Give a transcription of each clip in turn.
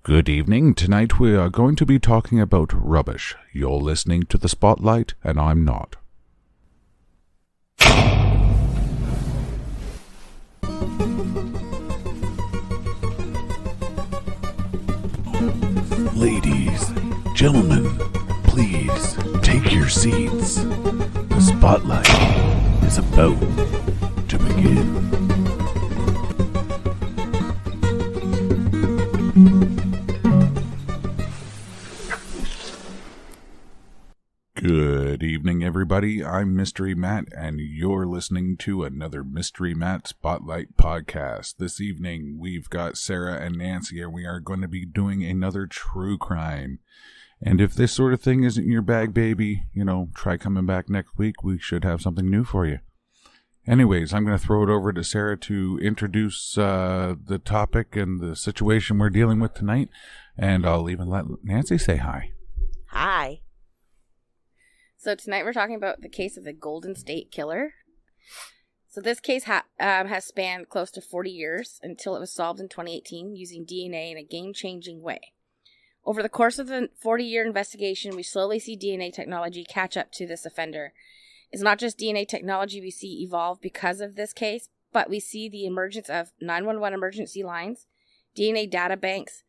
Good evening. Tonight we are going to be talking about rubbish. You're listening to The Spotlight, and I'm not. Ladies, gentlemen, please take your seats. The Spotlight is about to begin. Good evening, everybody. I'm Mystery Matt, and you're listening to another Mystery Matt Spotlight podcast. This evening, we've got Sarah and Nancy, and we are going to be doing another true crime. And if this sort of thing isn't your bag, baby, try coming back next week. We should have something new for you. Anyways, I'm going to throw it over to Sarah to introduce the topic and the situation we're dealing with tonight, and I'll even let Nancy say hi. Hi. So tonight we're talking about the case of the Golden State Killer. So this case has spanned close to 40 years until it was solved in 2018 using DNA in a game-changing way. Over the course of the 40-year investigation, we slowly see DNA technology catch up to this offender. It's not just DNA technology we see evolve because of this case, but we see the emergence of 911 emergency lines, DNA data banks,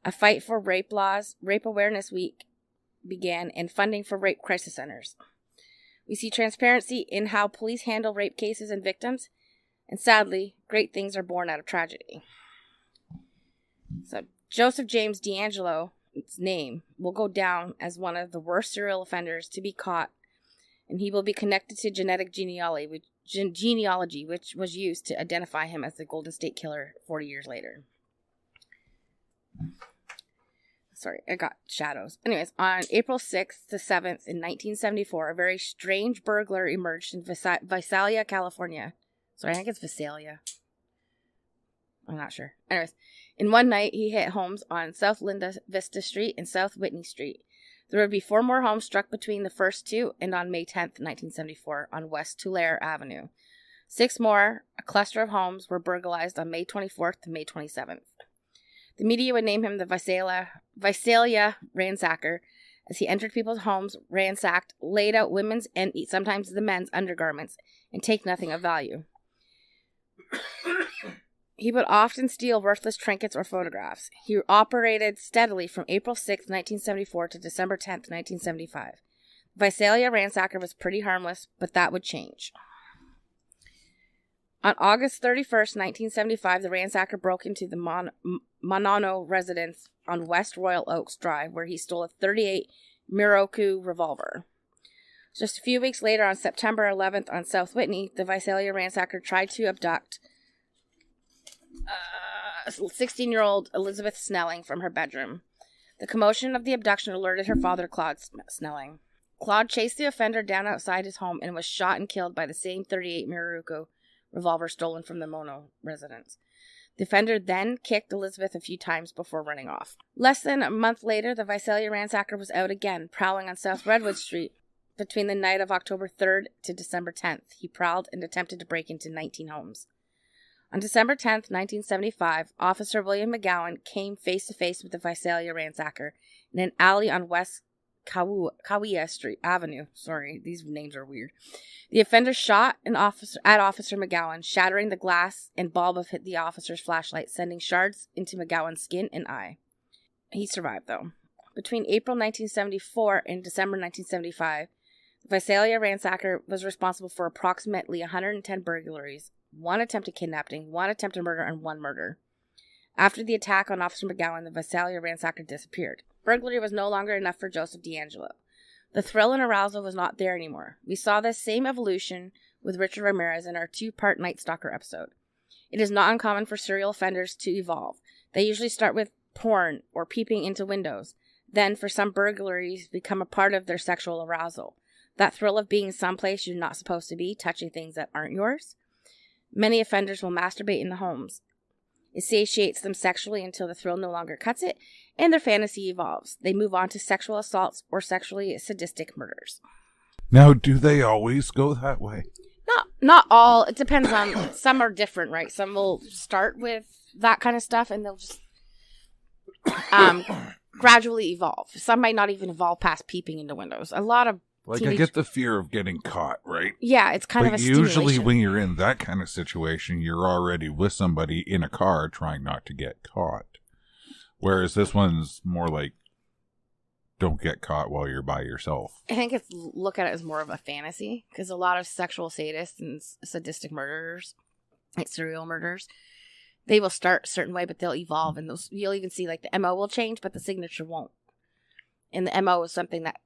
a fight for rape laws, Rape Awareness Week began, and funding for rape crisis centers. We see transparency in how police handle rape cases and victims, and sadly, great things are born out of tragedy. So, Joseph James DeAngelo, its name, will go down as one of the worst serial offenders to be caught, and he will be connected to genetic genealogy, which was used to identify him as the Golden State Killer 40 years later. Sorry, I got shadows. Anyways, on April 6th to 7th in 1974, a very strange burglar emerged in Visalia, California. Sorry, I think it's Visalia. I'm not sure. Anyways, in one night, he hit homes on South Linda Vista Street and South Whitney Street. There would be 4 more homes struck between the first 2 and on May 10th, 1974, on West Tulare Avenue. 6 more, a cluster of homes, were burglarized on May 24th to May 27th. The media would name him the Visalia Ransacker, as he entered people's homes, ransacked, laid out women's and sometimes the men's undergarments, and take nothing of value. He would often steal worthless trinkets or photographs. He operated steadily from April 6, 1974 to December 10, 1975. The Visalia Ransacker was pretty harmless, but that would change. On August 31st, 1975, the ransacker broke into the Monono residence on West Royal Oaks Drive, where he stole a .38 Miroku revolver. Just a few weeks later, on September 11th, on South Whitney, the Visalia ransacker tried to abduct 16-year-old Elizabeth Snelling from her bedroom. The commotion of the abduction alerted her father, Claude Snelling. Claude chased the offender down outside his home and was shot and killed by the same .38 Miroku revolver stolen from the Mono residence. The offender then kicked Elizabeth a few times before running off. Less than a month later, the Visalia ransacker was out again, prowling on South Redwood Street. Between the night of October 3rd to December 10th, he prowled and attempted to break into 19 homes. On December 10th, 1975, Officer William McGowan came face-to-face with the Visalia ransacker in an alley on West Kaweah Street Avenue. Sorry, these names are weird. The offender shot at Officer McGowan, shattering the glass and bulb of the officer's flashlight, sending shards into McGowan's skin and eye. He survived, though. Between April 1974 and December 1975, the Visalia ransacker was responsible for approximately 110 burglaries, 1 attempted kidnapping, 1 attempted murder, and 1 murder. After the attack on Officer McGowan, the Visalia ransacker disappeared. Burglary was no longer enough for Joseph DeAngelo. The thrill and arousal was not there anymore. We saw this same evolution with Richard Ramirez in our 2-part Night Stalker episode. It is not uncommon for serial offenders to evolve. They usually start with porn or peeping into windows. Then, for some burglaries, become a part of their sexual arousal. That thrill of being someplace you're not supposed to be, touching things that aren't yours. Many offenders will masturbate in the homes. It satiates them sexually until the thrill no longer cuts it, and their fantasy evolves. They move on to sexual assaults or sexually sadistic murders. Now, do they always go that way? Not all. It depends on. Some are different, right? Some will start with that kind of stuff, and they'll just gradually evolve. Some might not even evolve past peeping into windows. A lot of I get the fear of getting caught, right? Yeah, it's kind of a usually stimulation. when you're in that kind of situation, you're already with somebody in a car trying not to get caught. Whereas this one's more like, don't get caught while you're by yourself. I think look at it as more of a fantasy, because a lot of sexual sadists and sadistic murderers, like serial murderers, they will start a certain way, but they'll evolve, and you'll even see like the MO will change, but the signature won't. And the MO is something that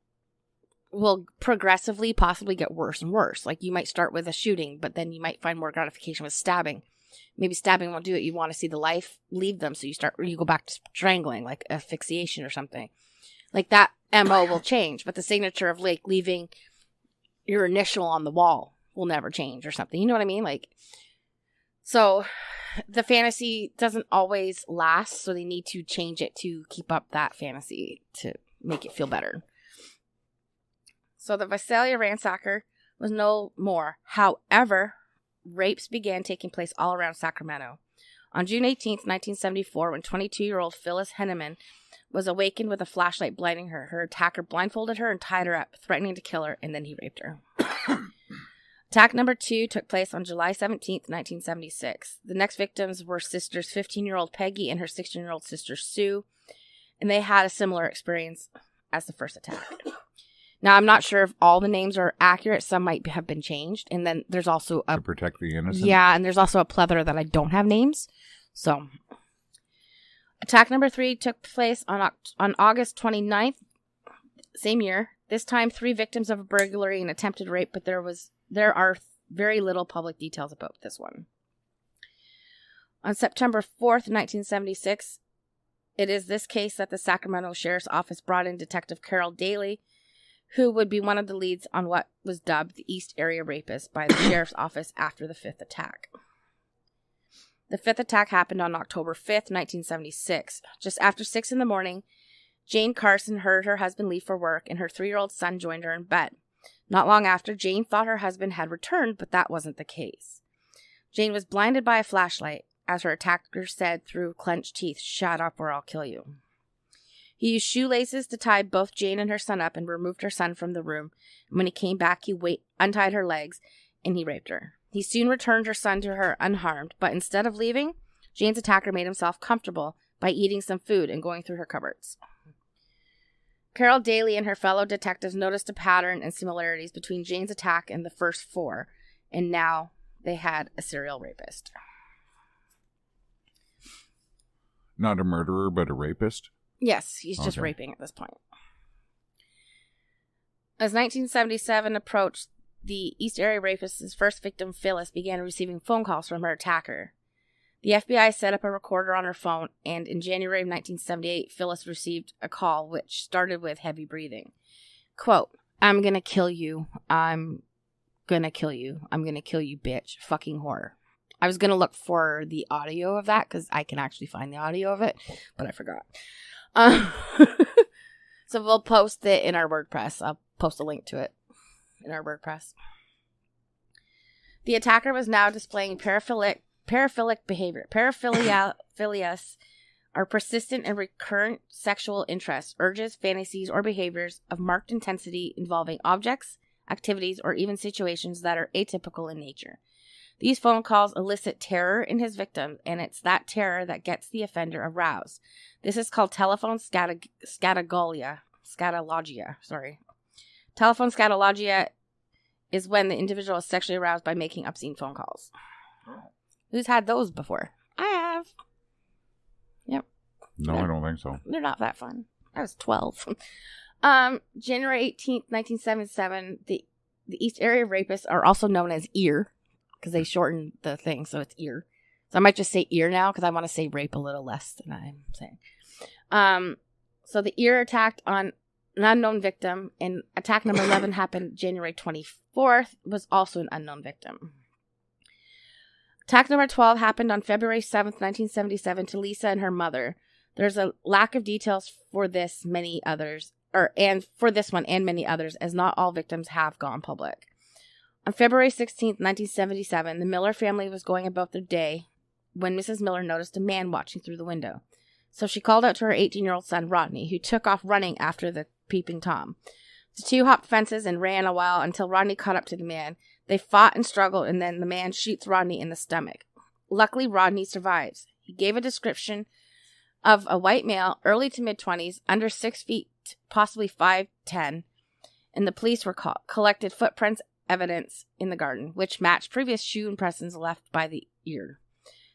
will progressively possibly get worse and worse. Like you might start with a shooting, but then you might find more gratification with stabbing. Maybe stabbing won't do it. You want to see the life leave them, so you go back to strangling, like asphyxiation or something. Like that MO will change, but the signature of like leaving your initial on the wall will never change or something. You know what I mean? Like, so the fantasy doesn't always last, so they need to change it to keep up that fantasy to make it feel better. So the Visalia ransacker was no more. However, rapes began taking place all around Sacramento. On June 18th, 1974, when 22-year-old Phyllis Henneman was awakened with a flashlight blinding her, her attacker blindfolded her and tied her up, threatening to kill her, and then he raped her. Attack number 2 took place on July 17th, 1976. The next victims were sisters 15-year-old Peggy and her 16-year-old sister Sue, and they had a similar experience as the first attack. Now, I'm not sure if all the names are accurate. Some might have been changed. And then there's also to protect the innocent. Yeah, and there's also a plethora that I don't have names. So, attack number 3 took place on August 29th, same year. This time, 3 victims of a burglary and attempted rape, but there are very little public details about this one. On September 4th, 1976, it is this case that the Sacramento Sheriff's Office brought in Detective Carol Daly, who would be one of the leads on what was dubbed the East Area Rapist by the Sheriff's Office after the 5th attack. The 5th attack happened on October 5th, 1976. Just after 6 in the morning, Jane Carson heard her husband leave for work, and her 3-year-old son joined her in bed. Not long after, Jane thought her husband had returned, but that wasn't the case. Jane was blinded by a flashlight, as her attacker said through clenched teeth, "Shut up or I'll kill you." He used shoelaces to tie both Jane and her son up and removed her son from the room. And when he came back, he untied her legs and he raped her. He soon returned her son to her unharmed, but instead of leaving, Jane's attacker made himself comfortable by eating some food and going through her cupboards. Carol Daly and her fellow detectives noticed a pattern and similarities between Jane's attack and the first 4, and now they had a serial rapist. Not a murderer, but a rapist? Yes, he's just raping at this point. As 1977 approached, the East Area Rapist's first victim, Phyllis, began receiving phone calls from her attacker. The FBI set up a recorder on her phone, and in January of 1978, Phyllis received a call which started with heavy breathing. Quote, "I'm gonna kill you. I'm gonna kill you. I'm gonna kill you, bitch. Fucking whore." I was gonna look for the audio of that, because I can actually find the audio of it, but I forgot. So we'll post it in our WordPress. I'll post a link to it in our WordPress. The attacker was now displaying paraphilic behavior. Paraphilias are persistent and recurrent sexual interests, urges, fantasies, or behaviors of marked intensity involving objects, activities, or even situations that are atypical in nature. These phone calls elicit terror in his victim, and it's that terror that gets the offender aroused. This is called telephone scatologia. Telephone scatologia is when the individual is sexually aroused by making obscene phone calls. Who's had those before? I have. Yep. No, I don't think so. They're not that fun. I was 12. January 18th, 1977, the East Area Rapists are also known as EAR, because they shortened the thing, so it's EAR. So I might just say EAR now, because I want to say rape a little less than I'm saying. So the EAR attacked on an unknown victim, and attack number 11 happened January 24th, was also an unknown victim. Attack number 12 happened on February 7th, 1977 to Lisa and her mother. There's a lack of details for this, for this one and many others, as not all victims have gone public. On February 16th, 1977, the Miller family was going about their day when Mrs. Miller noticed a man watching through the window. So she called out to her 18-year-old son, Rodney, who took off running after the peeping Tom. The two hopped fences and ran a while until Rodney caught up to the man. They fought and struggled, and then the man shoots Rodney in the stomach. Luckily, Rodney survives. He gave a description of a white male, early to mid-20s, under 6 feet, possibly 5'10", and the police were collected footprints evidence in the garden, which matched previous shoe impressions left by the ear.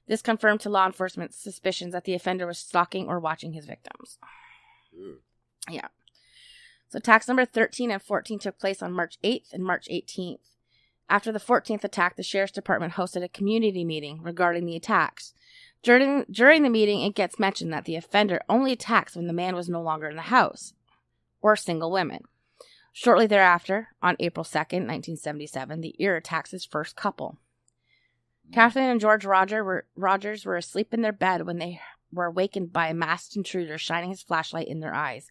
This confirmed to law enforcement's suspicions that the offender was stalking or watching his victims. Yeah. So attacks number 13 and 14 took place on March 8th and March 18th. After the 14th attack, the Sheriff's Department hosted a community meeting regarding the attacks. During the meeting, it gets mentioned that the offender only attacks when the man was no longer in the house, or single women. Shortly thereafter, on April 2nd, 1977, the ear attacks his first couple. Kathleen and George Rogers were asleep in their bed when they were awakened by a masked intruder shining his flashlight in their eyes.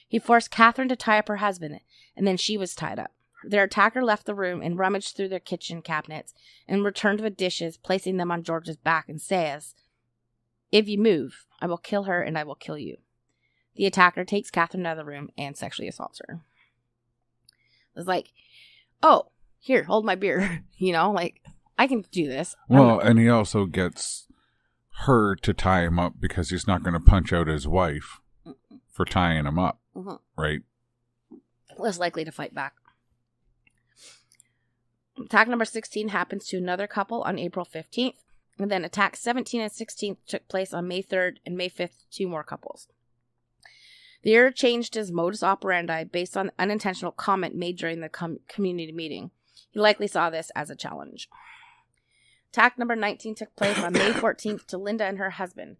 He forced Catherine to tie up her husband, and then she was tied up. Their attacker left the room and rummaged through their kitchen cabinets and returned with dishes, placing them on George's back, and says, "If you move, I will kill her and I will kill you." The attacker takes Catherine out of the room and sexually assaults her. It was like, oh, here, hold my beer. You know, like, I can do this. Well, and he also gets her to tie him up because he's not going to punch out his wife for tying him up, right? Less likely to fight back. Attack number 16 happens to another couple on April 15th, and then attacks 17 and 16 took place on May 3rd and May 5th, 2 more couples. The ear changed his modus operandi based on unintentional comment made during the community meeting. He likely saw this as a challenge. Attack number 19 took place on May 14th to Linda and her husband.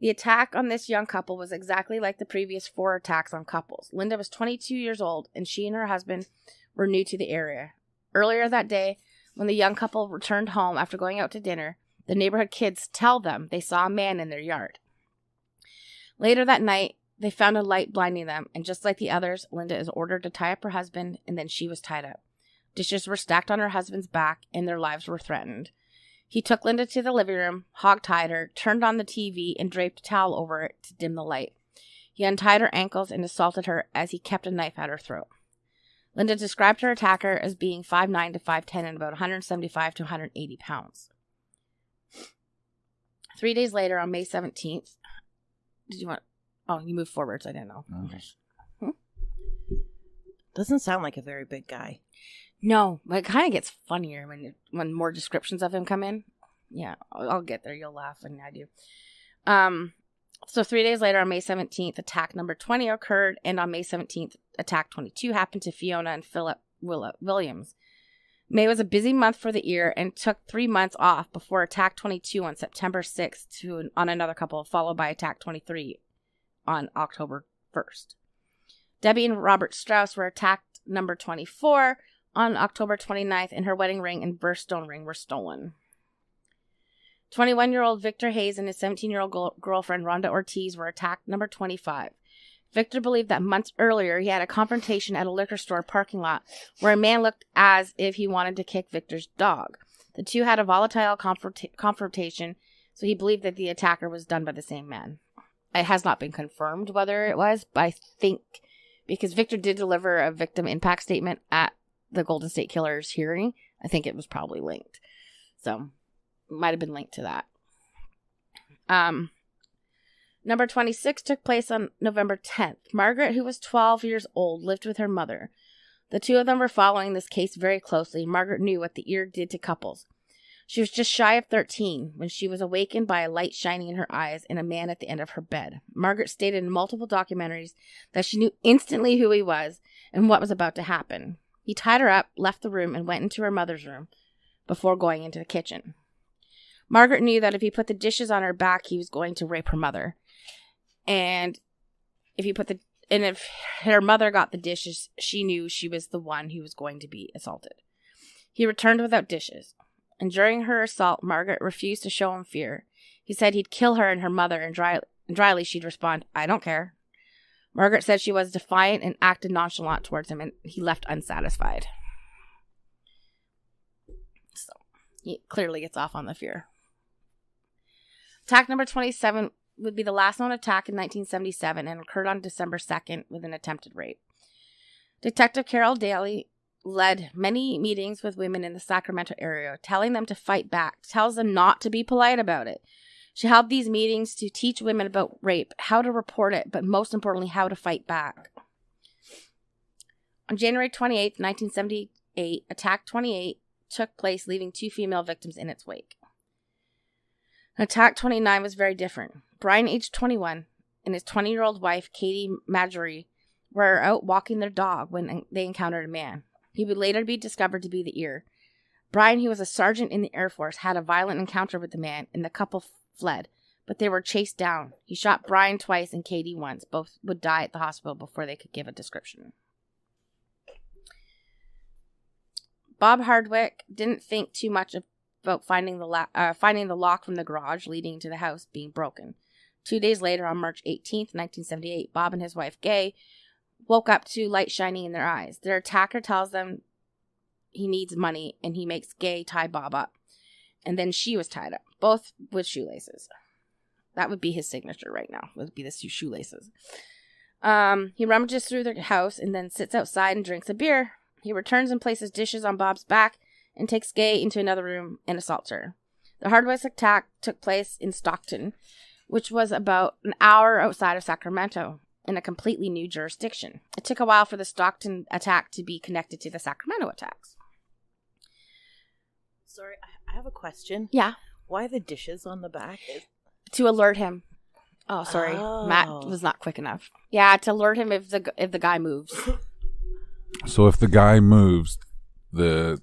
The attack on this young couple was exactly like the previous 4 attacks on couples. Linda was 22 years old, and she and her husband were new to the area. Earlier that day, when the young couple returned home after going out to dinner, the neighborhood kids tell them they saw a man in their yard. Later that night, they found a light blinding them, and just like the others, Linda is ordered to tie up her husband, and then she was tied up. Dishes were stacked on her husband's back, and their lives were threatened. He took Linda to the living room, hog-tied her, turned on the TV, and draped a towel over it to dim the light. He untied her ankles and assaulted her as he kept a knife at her throat. Linda described her attacker as being 5'9" to 5'10" and about 175 to 180 pounds. 3 days later, on May 17th, you moved forward, so I didn't know. Okay. Doesn't sound like a very big guy. No, but it kind of gets funnier when more descriptions of him come in. Yeah, I'll get there. You'll laugh, and I do. So 3 days later, on May 17th, attack number 20 occurred, and on May 17th, attack 22 happened to Fiona and Philip Williams. May was a busy month for the ear and took 3 months off before attack 22 on September 6th on another couple, followed by attack 23 on October 1st. Debbie and Robert Strauss were attacked number 24 on October 29th, and her wedding ring and birthstone ring were stolen. 21-year-old Victor Hayes and his 17-year-old girlfriend Rhonda Ortiz were attacked number 25. Victor believed that months earlier he had a confrontation at a liquor store parking lot where a man looked as if he wanted to kick Victor's dog. The two had a volatile confrontation, so he believed that the attacker was done by the same man. It has not been confirmed whether it was, but I think because Victor did deliver a victim impact statement at the Golden State Killer's hearing, I think it was probably linked. So, might have been linked to that. Number 26 took place on November 10th. Margaret, who was 12 years old, lived with her mother. The two of them were following this case very closely. Margaret knew what the ear did to couples. She was just shy of 13 when she was awakened by a light shining in her eyes and a man at the end of her bed. Margaret stated in multiple documentaries that she knew instantly who he was and what was about to happen. He tied her up, left the room, and went into her mother's room before going into the kitchen. Margaret knew that if he put the dishes on her back, he was going to rape her mother. And if her mother got the dishes, she knew she was the one who was going to be assaulted. He returned without dishes. And during her assault, Margaret refused to show him fear. He said he'd kill her and her mother, and dryly she'd respond, "I don't care." Margaret said she was defiant and acted nonchalant towards him, and he left unsatisfied. So, he clearly gets off on the fear. Attack number 27 would be the last known attack in 1977 and occurred on December 2nd with an attempted rape. Detective Carol Daly led many meetings with women in the Sacramento area, telling them to fight back, tells them not to be polite about it. She held these meetings to teach women about rape, how to report it, but most importantly, how to fight back. On January 28, 1978, Attack 28 took place, leaving 2 female victims in its wake. Attack 29 was very different. Brian, aged 21, and his 20-year-old wife, Katie Marjorie, were out walking their dog when they encountered a man. He would later be discovered to be the Ear. Brian, who was a sergeant in the Air Force, had a violent encounter with the man, and the couple fled, but they were chased down. He shot Brian twice and Katie once. Both would die at the hospital before they could give a description. Bob Hardwick didn't think too much about finding the lock from the garage leading to the house being broken. 2 days later, on March 18th, 1978, Bob and his wife, Gay, woke up to light shining in their eyes. Their attacker tells them he needs money, and he makes Gay tie Bob up. And then she was tied up, both with shoelaces. That would be his signature right now, would be the shoelaces. He rummages through the house and then sits outside and drinks a beer. He returns and places dishes on Bob's back and takes Gay into another room and assaults her. The Hardwick attack took place in Stockton, which was about an hour outside of Sacramento, in a completely new jurisdiction. It took a while for the Stockton attack to be connected to the Sacramento attacks. Sorry, I have a question. Yeah. Why the dishes on the back? To alert him. Oh, sorry. Oh. Matt was not quick enough. Yeah, to alert him if the guy moves. So if the guy moves, the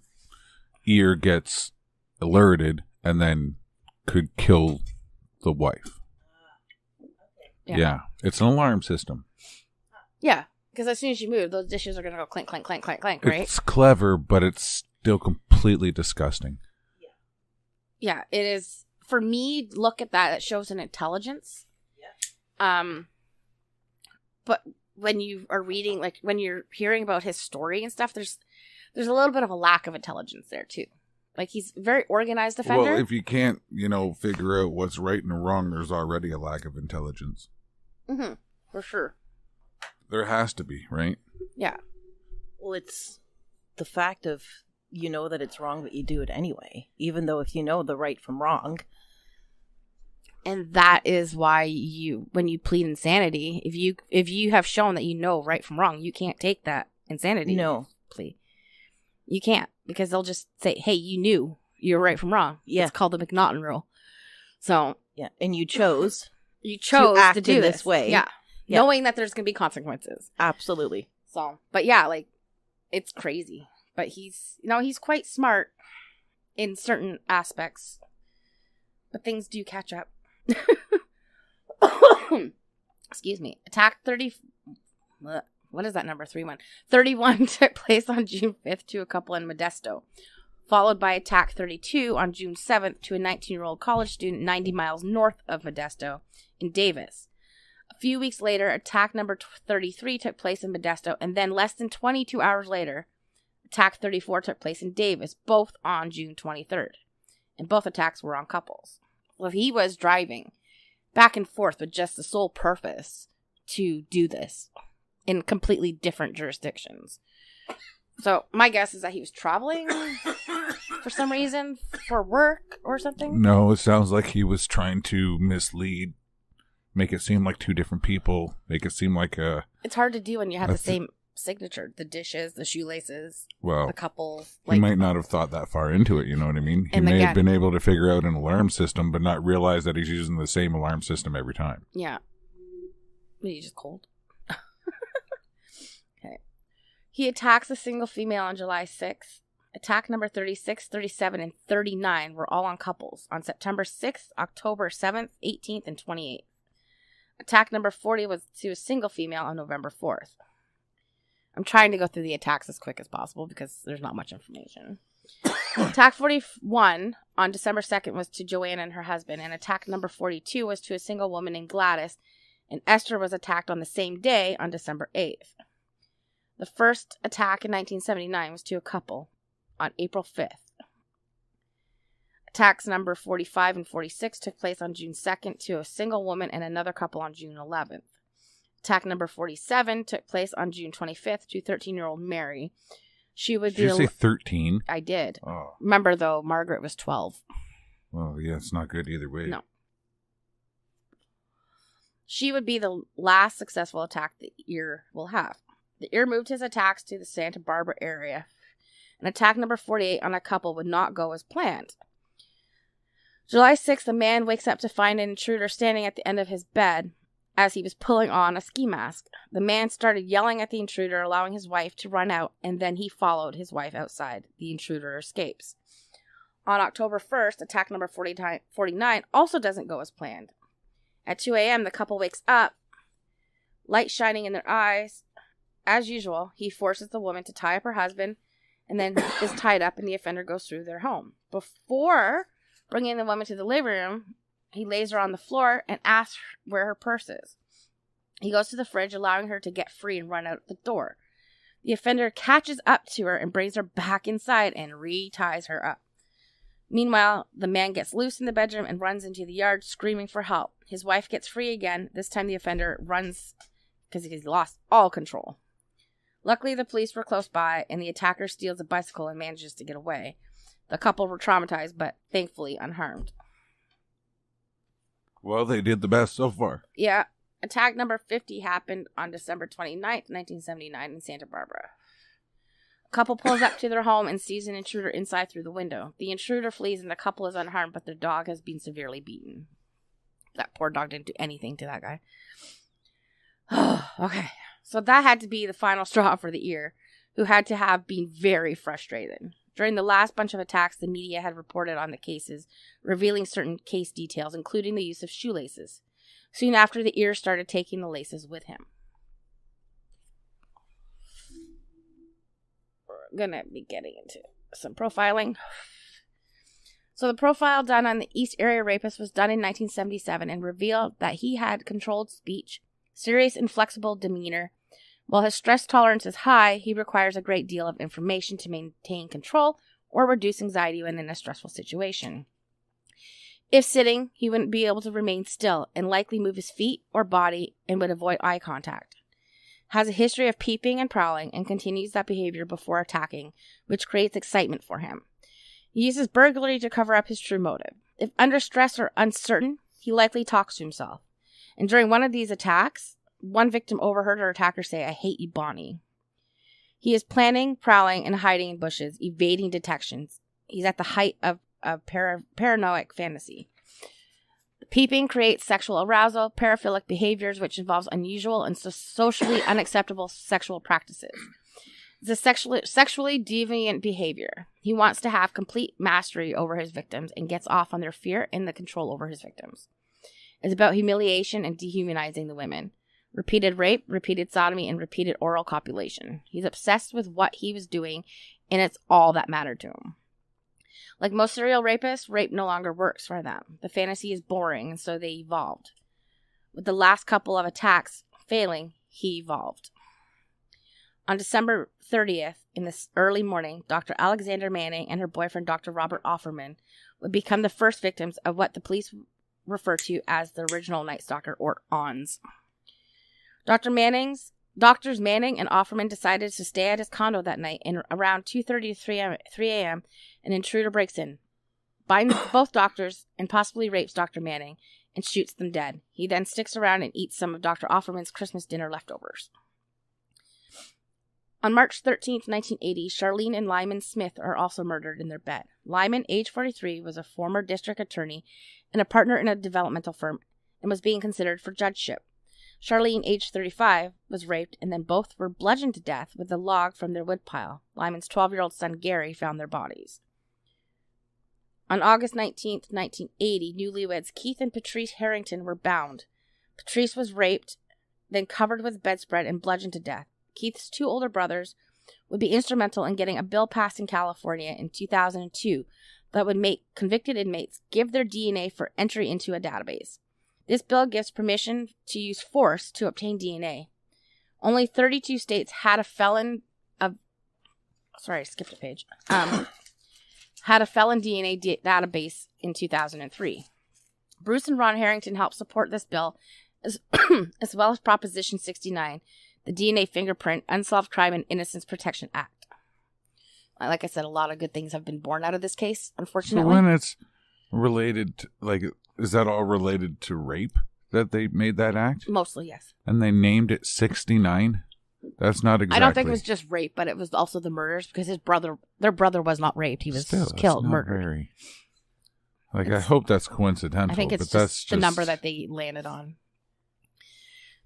Ear gets alerted and then could kill the wife. Yeah. It's an alarm system. Yeah, because as soon as you move, those dishes are going to go clink, clink, clink, clink, clink, right? It's clever, but it's still completely disgusting. Yeah, it is. For me, look at that. It shows an intelligence. Yeah. But when you are reading, like when you're hearing about his story and stuff, there's a little bit of a lack of intelligence there too. Like he's a very organized offender. Well, if you can't, figure out what's right and wrong, there's already a lack of intelligence. Mm-hmm. For sure. There has to be, right? Yeah. Well, it's the fact of you know that it's wrong, but you do it anyway, even though if you know the right from wrong. And that is why when you plead insanity, if you have shown that you know right from wrong, you can't take that insanity plea. You can't, because they'll just say, hey, you knew you're right from wrong. Yeah. It's called the McNaughton rule. So. Yeah. And you chose to act to do this way. Yeah. Knowing that there's going to be consequences. Absolutely. So, but yeah, like, it's crazy. But he's quite smart in certain aspects. But things do catch up. Excuse me. Attack 30. What is that number? 31 took place on June 5th to a couple in Modesto, followed by Attack 32 on June 7th to a 19-year-old college student 90 miles north of Modesto in Davis. A few weeks later, Attack number 33 took place in Modesto, and then less than 22 hours later, Attack 34 took place in Davis, both on June 23rd. And both attacks were on couples. Well, he was driving back and forth with just the sole purpose to do this in completely different jurisdictions. So my guess is that he was traveling for some reason, for work or something. No, it sounds like he was trying to mislead, make it seem like two different people, make it seem like a... It's hard to do when you have the same signature, the dishes, the shoelaces, the couple. He might not have thought that far into it, you know what I mean? He may have been able to figure out an alarm system, but not realize that he's using the same alarm system every time. Yeah. Maybe he's just cold. Okay. He attacks a single female on July 6th. Attack number 36, 37, and 39 were all on couples on September 6th, October 7th, 18th, and 28th. Attack number 40 was to a single female on November 4th. I'm trying to go through the attacks as quick as possible because there's not much information. Attack 41 on December 2nd was to Joanna and her husband, and attack number 42 was to a single woman named Gladys, and Esther was attacked on the same day on December 8th. The first attack in 1979 was to a couple on April 5th. Attacks number 45 and 46 took place on June 2nd to a single woman and another couple on June 11th. Attack number 47 took place on June 25th to 13-year-old Mary. She would Did you say 13? I did. Oh. Remember, though, Margaret was 12. Well, yeah, it's not good either way. No. She would be the last successful attack the Ear will have. The Ear moved his attacks to the Santa Barbara area. And attack number 48 on a couple would not go as planned. July 6th, a man wakes up to find an intruder standing at the end of his bed as he was pulling on a ski mask. The man started yelling at the intruder, allowing his wife to run out, and then he followed his wife outside. The intruder escapes. On October 1st, attack number 49 also doesn't go as planned. At 2 a.m., the couple wakes up, light shining in their eyes. As usual, he forces the woman to tie up her husband and then is tied up, and the offender goes through their home. Before bringing the woman to the living room, he lays her on the floor and asks where her purse is. He goes to the fridge, allowing her to get free and run out the door. The offender catches up to her and brings her back inside and re-ties her up. Meanwhile, the man gets loose in the bedroom and runs into the yard, screaming for help. His wife gets free again. This time the offender runs because he's lost all control. Luckily, the police were close by, and the attacker steals a bicycle and manages to get away. The couple were traumatized, but thankfully unharmed. Well, they did the best so far. Yeah. Attack number 50 happened on December 29th, 1979 in Santa Barbara. A couple pulls up to their home and sees an intruder inside through the window. The intruder flees and the couple is unharmed, but their dog has been severely beaten. That poor dog didn't do anything to that guy. Okay. So that had to be the final straw for the Ear, who had to have been very frustrated. During the last bunch of attacks, the media had reported on the cases, revealing certain case details, including the use of shoelaces. Soon after, the Ear started taking the laces with him. We're going to be getting into some profiling. So the profile done on the East Area Rapist was done in 1977 and revealed that he had controlled speech, serious and flexible demeanor. While his stress tolerance is high, he requires a great deal of information to maintain control or reduce anxiety when in a stressful situation. If sitting, he wouldn't be able to remain still and likely move his feet or body and would avoid eye contact. Has a history of peeping and prowling and continues that behavior before attacking, which creates excitement for him. He uses burglary to cover up his true motive. If under stress or uncertain, he likely talks to himself. And during one of these attacks, one victim overheard her attacker say, "I hate you, Bonnie." He is planning, prowling, and hiding in bushes, evading detections. He's at the height of paranoid fantasy. The peeping creates sexual arousal, paraphilic behaviors, which involves unusual and socially unacceptable sexual practices. It's a sexually deviant behavior. He wants to have complete mastery over his victims and gets off on their fear and the control over his victims. It's about humiliation and dehumanizing the women. Repeated rape, repeated sodomy, and repeated oral copulation. He's obsessed with what he was doing, and it's all that mattered to him. Like most serial rapists, rape no longer works for them. The fantasy is boring, and so they evolved. With the last couple of attacks failing, he evolved. On December 30th, in the early morning, Dr. Alexander Manning and her boyfriend, Dr. Robert Offerman, would become the first victims of what the police refer to as the original Night Stalker, or ONS. Doctors Manning and Offerman decided to stay at his condo that night, and around 2:30 to 3 a.m., an intruder breaks in, binds both doctors, and possibly rapes Dr. Manning, and shoots them dead. He then sticks around and eats some of Dr. Offerman's Christmas dinner leftovers. On March 13, 1980, Charlene and Lyman Smith are also murdered in their bed. Lyman, age 43, was a former district attorney and a partner in a developmental firm and was being considered for judgeship. Charlene, age 35, was raped, and then both were bludgeoned to death with a log from their woodpile. Lyman's 12-year-old son, Gary, found their bodies. On August 19, 1980, newlyweds Keith and Patrice Harrington were bound. Patrice was raped, then covered with bedspread and bludgeoned to death. Keith's two older brothers would be instrumental in getting a bill passed in California in 2002 that would make convicted inmates give their DNA for entry into a database. This bill gives permission to use force to obtain DNA. Only 32 states had a felon of... Sorry, I skipped a page. had a felon DNA database in 2003. Bruce and Ron Harrington helped support this bill, as well as Proposition 69, the DNA Fingerprint, Unsolved Crime and Innocence Protection Act. Like I said, a lot of good things have been born out of this case, unfortunately. So when it's related to, like, is that all related to rape that they made that act? Mostly, yes. And they named it 69? That's not exactly. I don't think it was just rape, but it was also the murders, because their brother was not raped. He was killed, murdered. I hope that's coincidental. I think it's but just the number that they landed on.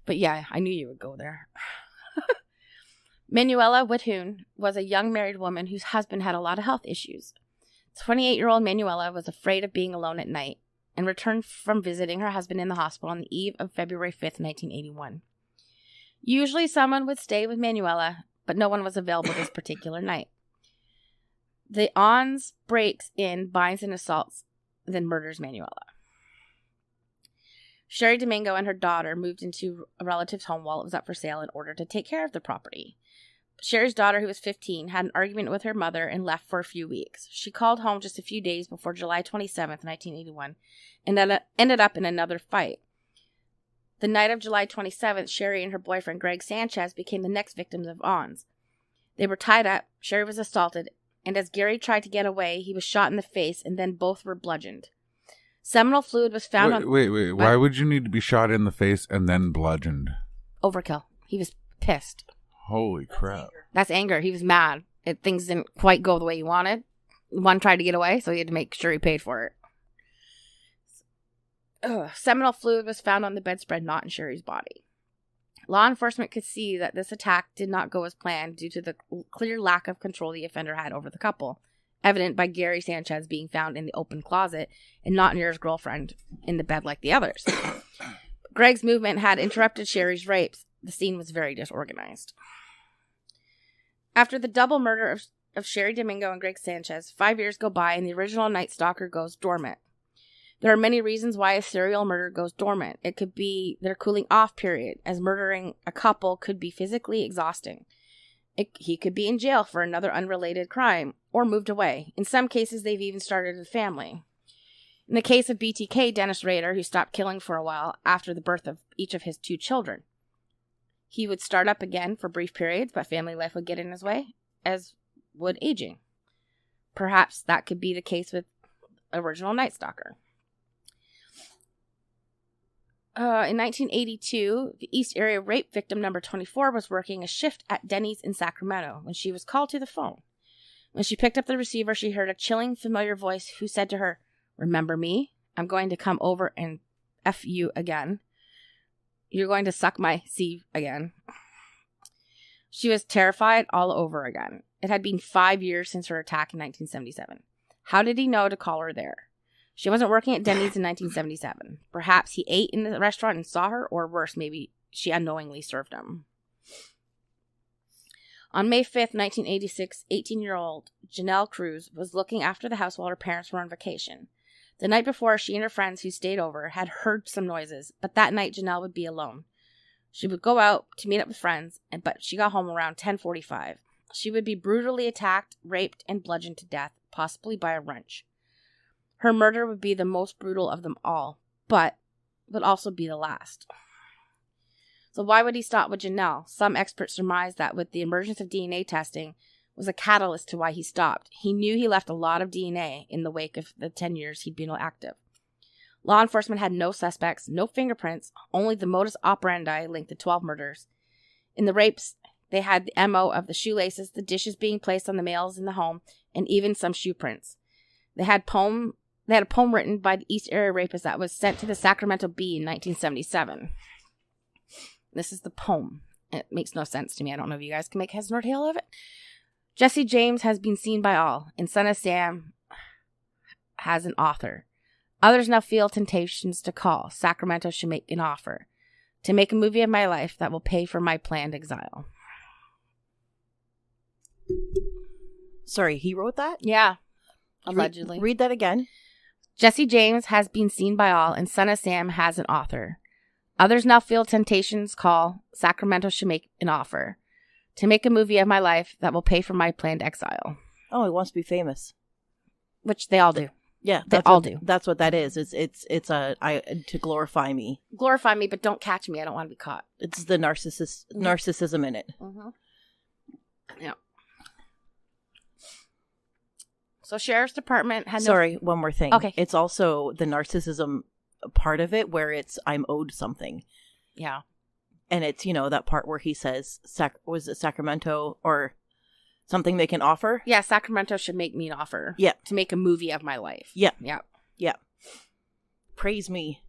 But yeah, I knew you would go there. Manuela Whithoon was a young married woman whose husband had a lot of health issues. 28-year-old Manuela was afraid of being alone at night and returned from visiting her husband in the hospital on the eve of February 5th, 1981. Usually someone would stay with Manuela, but no one was available this particular night. The Ons breaks in, binds and assaults, then murders Manuela. Sherry Domingo and her daughter moved into a relative's home while it was up for sale in order to take care of the property. Sherry's daughter, who was 15, had an argument with her mother and left for a few weeks. She called home just a few days before July 27th, 1981, and then ended up in another fight. The night of July 27th, Sherry and her boyfriend, Greg Sanchez, became the next victims of Ons. They were tied up, Sherry was assaulted, and as Gary tried to get away, he was shot in the face, and then both were bludgeoned. Seminal fluid was found on... Wait. Why would you need to be shot in the face and then bludgeoned? Overkill. He was pissed. Holy crap. That's anger. He was mad. Things didn't quite go the way he wanted. One tried to get away, so he had to make sure he paid for it. Seminal fluid was found on the bedspread, not in Sherry's body. Law enforcement could see that this attack did not go as planned due to the clear lack of control the offender had over the couple, evident by Gary Sanchez being found in the open closet and not near his girlfriend in the bed like the others. Greg's movement had interrupted Sherry's rapes. The scene was very disorganized. After the double murder of Sherry Domingo and Greg Sanchez, 5 years go by and the original Night Stalker goes dormant. There are many reasons why a serial murder goes dormant. It could be their cooling off period, as murdering a couple could be physically exhausting. He could be in jail for another unrelated crime, or moved away. In some cases, they've even started a family. In the case of BTK, Dennis Rader, who stopped killing for a while after the birth of each of his 2 children. He would start up again for brief periods, but family life would get in his way, as would aging. Perhaps that could be the case with original Night Stalker. In 1982, the East Area rape victim number 24 was working a shift at Denny's in Sacramento when she was called to the phone. When she picked up the receiver, she heard a chilling, familiar voice who said to her, "Remember me? I'm going to come over and F you again. You're going to suck my C again." She was terrified all over again. It had been 5 years since her attack in 1977. How did he know to call her there? She wasn't working at Denny's in 1977. Perhaps he ate in the restaurant and saw her, or worse, maybe she unknowingly served him. On May 5th, 1986, 18-year-old Janelle Cruz was looking after the house while her parents were on vacation. The night before, she and her friends who stayed over had heard some noises, but that night Janelle would be alone. She would go out to meet up with friends, but she got home around 10:45. She would be brutally attacked, raped, and bludgeoned to death, possibly by a wrench. Her murder would be the most brutal of them all, but would also be the last. So why would he stop with Janelle? Some experts surmise that with the emergence of DNA testing was a catalyst to why he stopped. He knew he left a lot of DNA in the wake of the 10 years he'd been active. Law enforcement had no suspects, no fingerprints, only the modus operandi linked to 12 murders. In the rapes, they had the MO of the shoelaces, the dishes being placed on the males in the home, and even some shoe prints. They had a poem written by the East Area rapist that was sent to the Sacramento Bee in 1977. This is the poem. It makes no sense to me. I don't know if you guys can make heads nor tail of it. Jesse James has been seen by all, and Son of Sam has an author. Others now feel temptations to call. Sacramento should make an offer to make a movie of my life that will pay for my planned exile. Sorry, he wrote that? Yeah, allegedly. Read that again. Jesse James has been seen by all, and Son of Sam has an author. Others now feel temptations call. Sacramento should make an offer to make a movie of my life that will pay for my planned exile. Oh, he wants to be famous. which they all do. Yeah, They all do. That's what that is. It's to glorify me. Glorify me, but don't catch me. I don't want to be caught. It's the narcissism in it. Mm-hmm. Yeah. So sheriff's department had Sorry, one more thing. Okay. It's also the narcissism part of it where it's I'm owed something. Yeah. And it's, that part where he says, was it Sacramento or something they can offer? Yeah, Sacramento should make me an offer. Yeah. To make a movie of my life. Yeah. Yeah. Yeah. Praise me.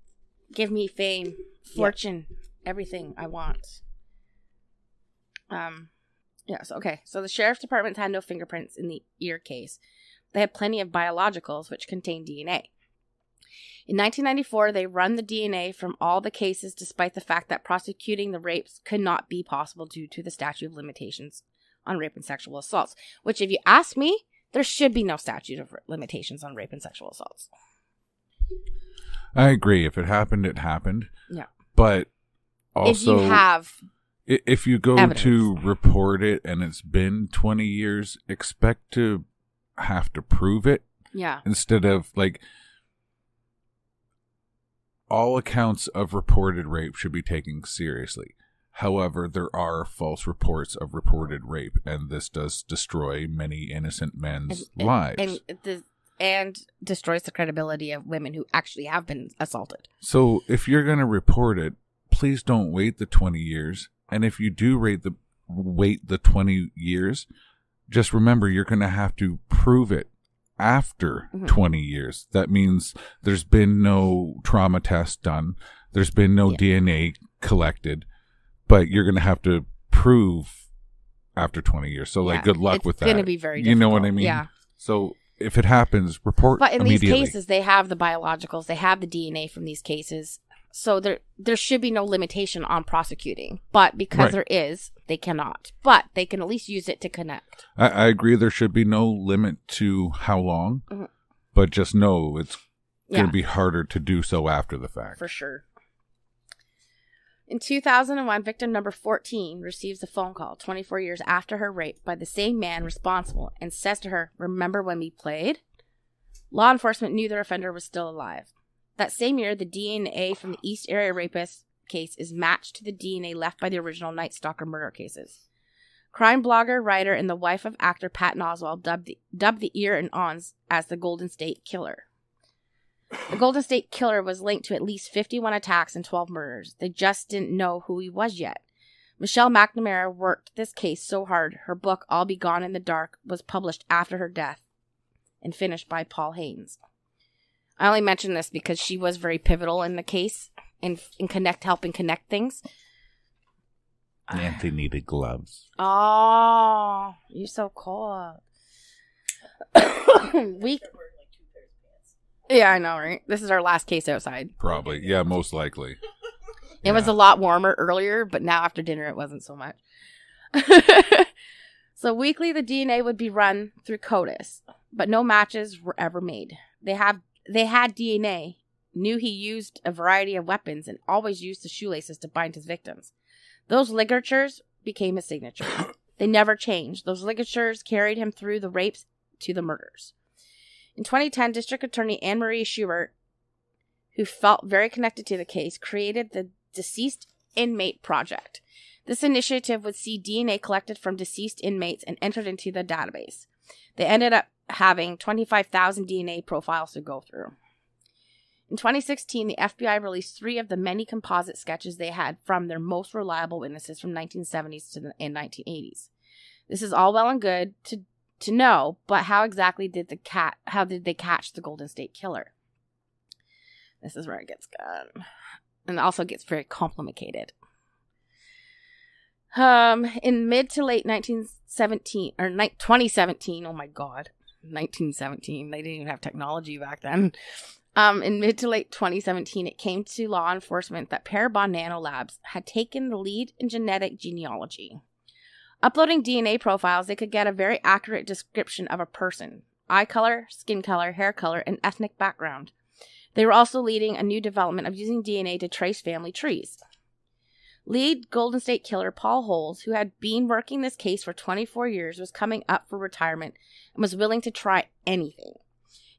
Give me fame, fortune, everything I want. Yes, okay. So the sheriff's department had no fingerprints in the ear case. They had plenty of biologicals, which contained DNA. In 1994, they run the DNA from all the cases, despite the fact that prosecuting the rapes could not be possible due to the statute of limitations on rape and sexual assaults. Which, if you ask me, there should be no statute of limitations on rape and sexual assaults. I agree. If it happened, it happened. Yeah. But also, if you have if you go evidence to report it and it's been 20 years, expect to have to prove it. Yeah. Instead of, like, all accounts of reported rape should be taken seriously. However, there are false reports of reported rape, and this does destroy many innocent men's lives. And destroys the credibility of women who actually have been assaulted. So if you're going to report it, please don't wait the 20 years. And if you do wait the 20 years, just remember you're going to have to prove it after 20 years. That means there's been no trauma test done. There's been no DNA collected. But you're going to have to prove after 20 years. So, good luck with that. It's going to be very difficult. You know what I mean? Yeah. So if it happens, report immediately. But in immediately. these cases, they have the biologicals. They have the DNA from these cases. So there should be no limitation on prosecuting. But because there is, they cannot. But they can at least use it to connect. I agree there should be no limit to how long. Mm-hmm. But just know it's going to be harder to do so after the fact. For sure. In 2001, victim number 14 receives a phone call 24 years after her rape by the same man responsible and says to her, "Remember when we played?" Law enforcement knew their offender was still alive. That same year, the DNA from the East Area Rapist case is matched to the DNA left by the original Night Stalker murder cases. Crime blogger, writer, and the wife of actor Patton Oswalt dubbed the ear and ons as the Golden State Killer. The Golden State Killer was linked to at least 51 attacks and 12 murders. They just didn't know who he was yet. Michelle McNamara worked this case so hard, her book, I'll Be Gone in the Dark, was published after her death and finished by Paul Haynes. I only mention this because she was very pivotal in the case in helping connect things. Nancy needed gloves. Oh, you're so cold. Yeah, I know, right? This is our last case outside. Probably. Yeah, most likely. It was a lot warmer earlier, but now after dinner it wasn't so much. So weekly the DNA would be run through CODIS, but no matches were ever made. They had DNA, knew he used a variety of weapons, and always used the shoelaces to bind his victims. Those ligatures became his signature. They never changed. Those ligatures carried him through the rapes to the murders. In 2010, District Attorney Anne Marie Schubert, who felt very connected to the case, created the Deceased Inmate Project. This initiative would see DNA collected from deceased inmates and entered into the database. They ended up having 25,000 DNA profiles to go through. In 2016, the FBI released 3 of the many composite sketches they had from their most reliable witnesses from 1970s and 1980s. This is all well and good to know, but how exactly did they catch the Golden State Killer? This is where it gets good. And also gets very complicated. In mid to late 2017, oh my god, 1917, they didn't even have technology back then. In mid to late 2017, it came to law enforcement that Parabon Nanolabs had taken the lead in genetic genealogy. Uploading DNA profiles, they could get a very accurate description of a person: eye color, skin color, hair color, and ethnic background. They were also leading a new development of using DNA to trace family trees. Lead Golden State Killer Paul Holes, who had been working this case for 24 years, was coming up for retirement and was willing to try anything.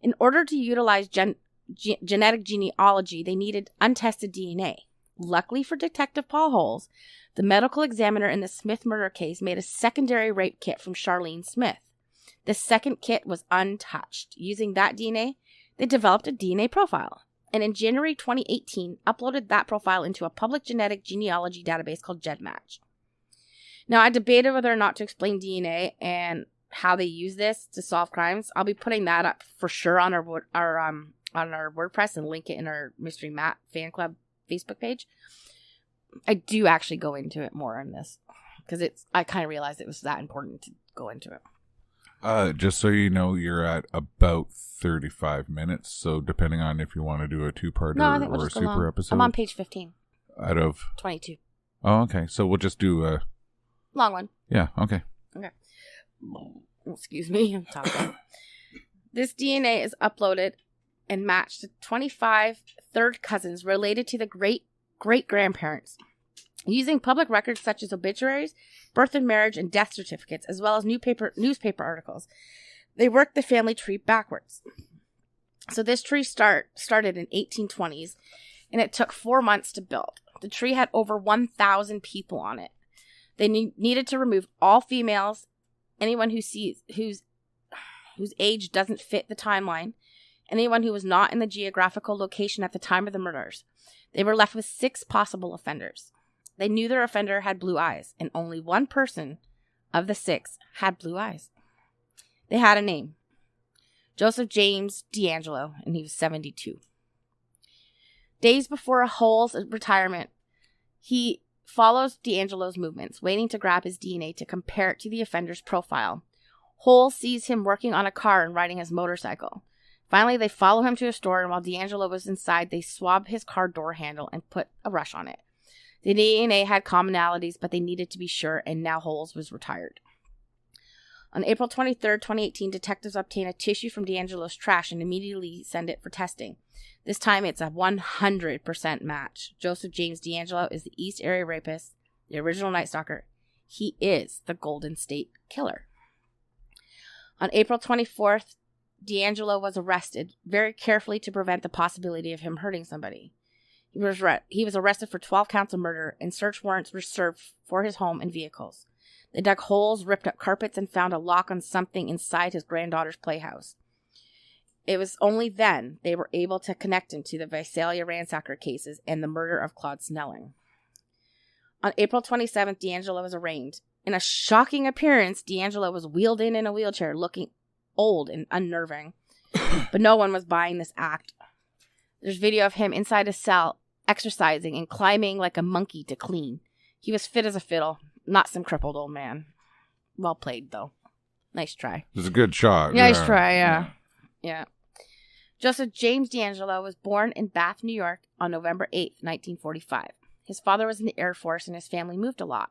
In order to utilize genetic genealogy, they needed untested DNA. Luckily for Detective Paul Holes, the medical examiner in the Smith murder case made a secondary rape kit from Charlene Smith. The second kit was untouched. Using that DNA, they developed a DNA profile, and in January 2018, uploaded that profile into a public genetic genealogy database called GEDmatch. Now, I debated whether or not to explain DNA and how they use this to solve crimes. I'll be putting that up for sure on our WordPress and link it in our Mystery Matt fan club Facebook page. I do actually go into it more on this because I kind of realized it was that important to go into it. Just so you know, you're at about 35 minutes. So depending on if you want to do a two-parter or a super episode. I'm on page 15. Out of 22. Oh, okay. So we'll just do a long one. Yeah. Okay. Okay. Excuse me. I'm talking. This DNA is uploaded and matched to 25 third cousins related to the great-grandparents. Using public records such as obituaries, birth and marriage, and death certificates, as well as newspaper articles, they worked the family tree backwards. So this tree started in 1820s, and it took 4 months to build. The tree had over 1,000 people on it. They needed to remove all females, anyone whose age doesn't fit the timeline, anyone who was not in the geographical location at the time of the murders. They were left with 6 possible offenders. They knew their offender had blue eyes, and only one person of the 6 had blue eyes. They had a name, Joseph James DeAngelo, and he was 72. Days before Hole's retirement, he follows DeAngelo's movements, waiting to grab his DNA to compare it to the offender's profile. Hole sees him working on a car and riding his motorcycle. Finally, they follow him to a store, and while DeAngelo was inside, they swab his car door handle and put a rush on it. The DNA had commonalities, but they needed to be sure, and now Holes was retired. On April 23rd, 2018, detectives obtain a tissue from DeAngelo's trash and immediately send it for testing. This time, it's a 100% match. Joseph James DeAngelo is the East Area rapist, the original Night Stalker. He is the Golden State Killer. On April 24th, DeAngelo was arrested very carefully to prevent the possibility of him hurting somebody. He was arrested for 12 counts of murder, and search warrants were served for his home and vehicles. They dug holes, ripped up carpets, and found a lock on something inside his granddaughter's playhouse. It was only then they were able to connect him to the Visalia ransacker cases and the murder of Claude Snelling. On April 27th, DeAngelo was arraigned. In a shocking appearance, DeAngelo was wheeled in a wheelchair, looking old and unnerving. But no one was buying this act. There's video of him inside a cell, exercising and climbing like a monkey to clean. He was fit as a fiddle, not some crippled old man. Well played, though. Nice try. It was a good shot. Nice try, yeah. Joseph James DeAngelo was born in Bath, New York on November 8th, 1945. His father was in the Air Force and his family moved a lot.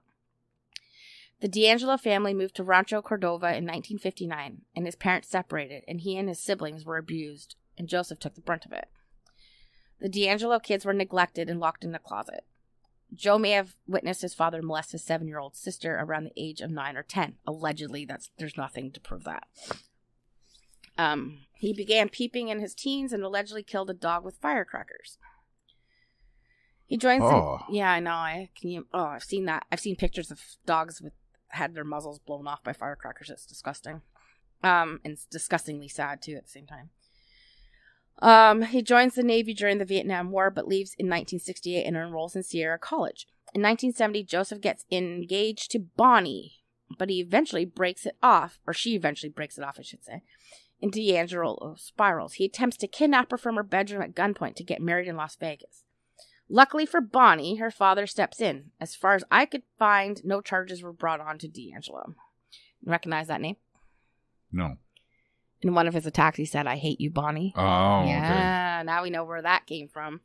The DeAngelo family moved to Rancho Cordova in 1959, and his parents separated, and he and his siblings were abused, and Joseph took the brunt of it. The DeAngelo kids were neglected and locked in a closet. Joe may have witnessed his father molest his 7-year-old sister around the age of 9 or 10. Allegedly, there's nothing to prove that. He began peeping in his teens and allegedly killed a dog with firecrackers. He joins yeah, I know. I've seen that. I've seen pictures of dogs had their muzzles blown off by firecrackers. It's disgusting. And it's disgustingly sad too at the same time. He joins the Navy during the Vietnam War, but leaves in 1968 and enrolls in Sierra College. In 1970, Joseph gets engaged to Bonnie, but he eventually breaks it off, or she eventually breaks it off, I should say, and DeAngelo spirals. He attempts to kidnap her from her bedroom at gunpoint to get married in Las Vegas. Luckily for Bonnie, her father steps in. As far as I could find, no charges were brought on to DeAngelo. Recognize that name? No. In one of his attacks, he said, "I hate you, Bonnie." Oh, yeah. Okay. Now we know where that came from.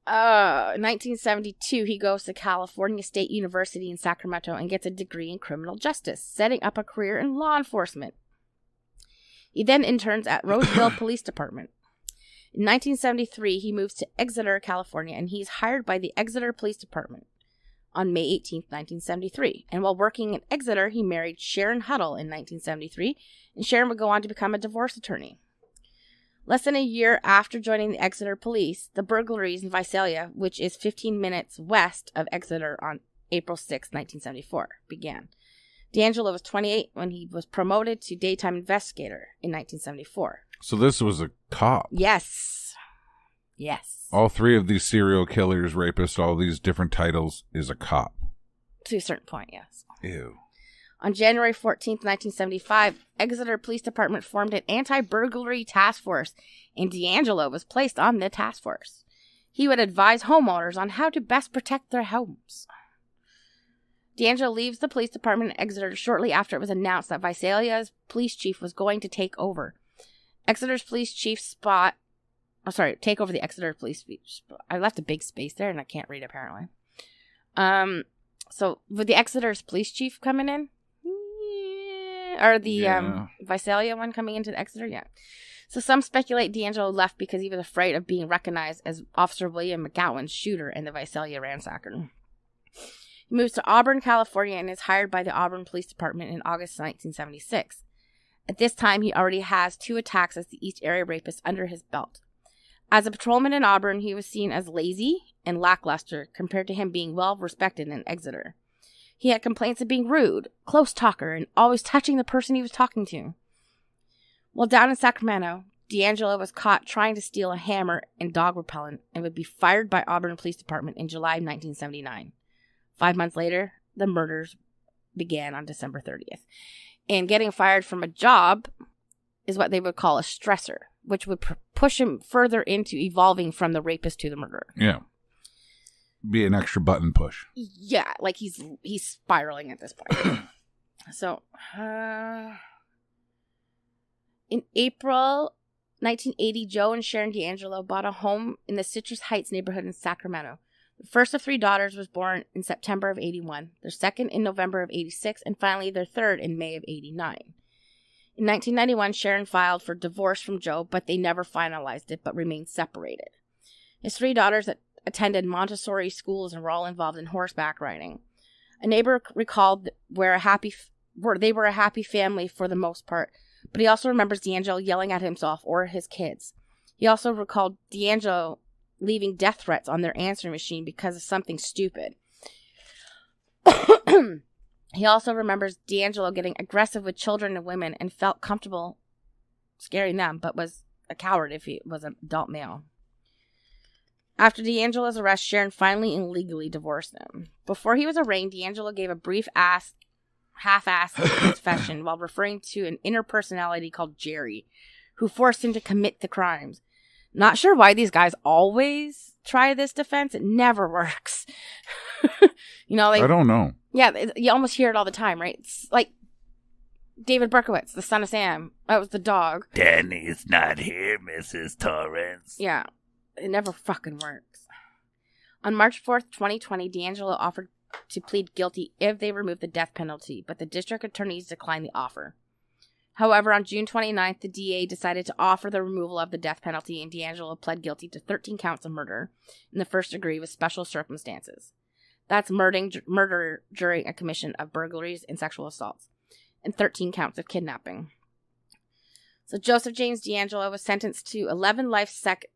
1972, he goes to California State University in Sacramento and gets a degree in criminal justice, setting up a career in law enforcement. He then interns at Roseville Police Department. In 1973, he moves to Exeter, California, and he's hired by the Exeter Police Department on May 18, 1973. And while working in Exeter, he married Sharon Huddle in 1973, and Sharon would go on to become a divorce attorney. Less than a year after joining the Exeter police, the burglaries in Visalia, which is 15 minutes west of Exeter, on April 6, 1974, began. D'Angelo was 28 when he was promoted to daytime investigator in 1974. So this was a cop. Yes. All three of these serial killers, rapists, all these different titles, is a cop. To a certain point, yes. Ew. On January 14th, 1975, Exeter Police Department formed an anti-burglary task force, and D'Angelo was placed on the task force. He would advise homeowners on how to best protect their homes. D'Angelo leaves the police department in Exeter shortly after it was announced that Visalia's police chief was going to take over. Exeter's police chief take over the Exeter police chief. I left a big space there and I can't read apparently. So with the Exeter's police chief coming in? Or the Visalia one coming into the Exeter? Yeah. So some speculate D'Angelo left because he was afraid of being recognized as Officer William McGowan's shooter in the Visalia ransacker. He moves to Auburn, California, and is hired by the Auburn Police Department in August 1976. At this time, he already has 2 attacks as the East Area rapist under his belt. As a patrolman in Auburn, he was seen as lazy and lackluster compared to him being well respected in Exeter. He had complaints of being rude, close talker, and always touching the person he was talking to. While down in Sacramento, D'Angelo was caught trying to steal a hammer and dog repellent and would be fired by Auburn Police Department in July 1979. 5 months later, the murders began on December 30th. And getting fired from a job is what they would call a stressor, which would push him further into evolving from the rapist to the murderer. Yeah. Be an extra button push. Yeah, like he's spiraling at this point. So, in April 1980, Joe and Sharon D'Angelo bought a home in the Citrus Heights neighborhood in Sacramento. The first of 3 daughters was born in September of 81, their second in November of 86, and finally their third in May of 89. In 1991, Sharon filed for divorce from Joe, but they never finalized it, but remained separated. His 3 daughters attended Montessori schools and were all involved in horseback riding. A neighbor recalled they were a happy family for the most part, but he also remembers D'Angelo yelling at himself or his kids. He also recalled D'Angelo leaving death threats on their answering machine because of something stupid. He also remembers D'Angelo getting aggressive with children and women and felt comfortable scaring them, but was a coward if he was an adult male. After D'Angelo's arrest, Sharon finally and legally divorced him. Before he was arraigned, D'Angelo gave a brief half-assed confession while referring to an inner personality called Jerry, who forced him to commit the crimes. Not sure why these guys always try this defense. It never works. I don't know. Yeah, you almost hear it all the time, right? It's like David Berkowitz, the son of Sam. That was the dog. Danny's not here, Mrs. Torrance. Yeah, it never fucking works. On March 4th, 2020, D'Angelo offered to plead guilty if they removed the death penalty, but the district attorneys declined the offer. However, on June 29th, the DA decided to offer the removal of the death penalty, and D'Angelo pled guilty to 13 counts of murder in the first degree with special circumstances. That's murder during a commission of burglaries and sexual assaults, and 13 counts of kidnapping. So Joseph James D'Angelo was sentenced to 11 life